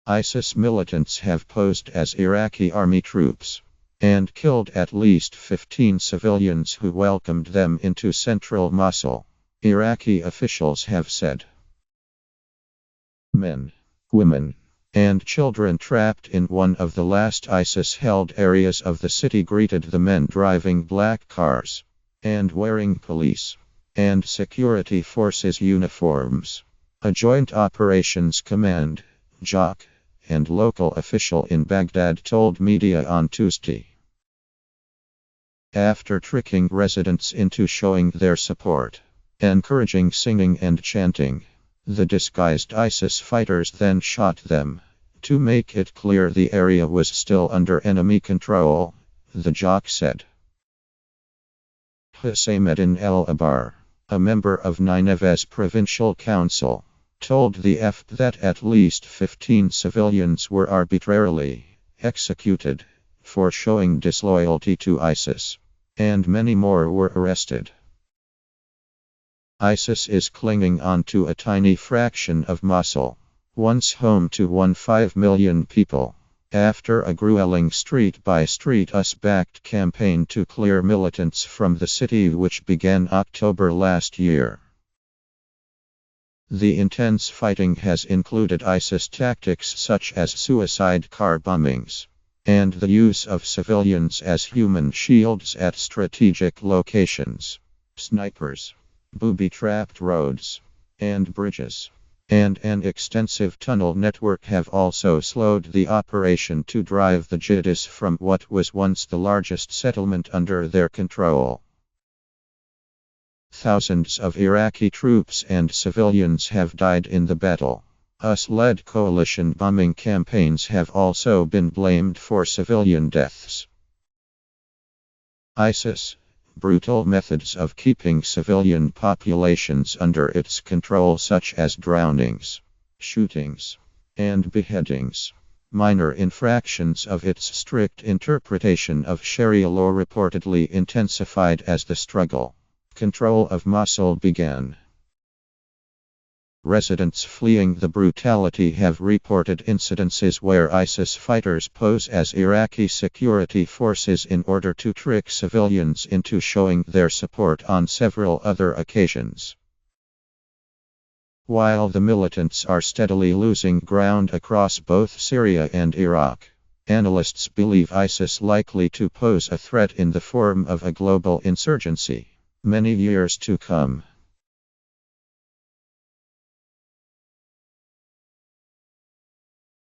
ISIS militants have posed as Iraqi army troops and killed at least 15 civilians who welcomed them into central Mosul, Iraqi officials have said. Men, women, and children trapped in one of the last ISIS-held areas of the city greeted the men driving black cars and wearing police and security forces uniforms. A joint operations command, JOC, and local official in Baghdad told media on Tuesday. After tricking residents into showing their support, encouraging singing and chanting, the disguised ISIS fighters then shot them. To make it clear the area was still under enemy control, the JOC said. Hussein El-Abar, a member of Nineveh's provincial council, told the FP that at least 15 civilians were arbitrarily executed for showing disloyalty to ISIS, and many more were arrested. ISIS is clinging on to a tiny fraction of Mosul, once home to 1.5 million people, after a grueling street-by-street US-backed campaign to clear militants from the city which began October last year. The intense fighting has included ISIS tactics such as suicide car bombings and the use of civilians as human shields at strategic locations, snipers, booby-trapped roads, and bridges, and an extensive tunnel network have also slowed the operation to drive the jihadis from what was once the largest settlement under their control. Thousands of Iraqi troops and civilians have died in the battle. US-led coalition bombing campaigns have also been blamed for civilian deaths. ISIS, brutal methods of keeping civilian populations under its control such as drownings, shootings, and beheadings. Minor infractions of its strict interpretation of Sharia law reportedly intensified as the struggle control of Mosul began. Residents fleeing the brutality have reported incidences where ISIS fighters pose as Iraqi security forces in order to trick civilians into showing their support on several other occasions. While the militants are steadily losing ground across both Syria and Iraq, analysts believe ISIS likely to pose a threat in the form of a global insurgency many years to come.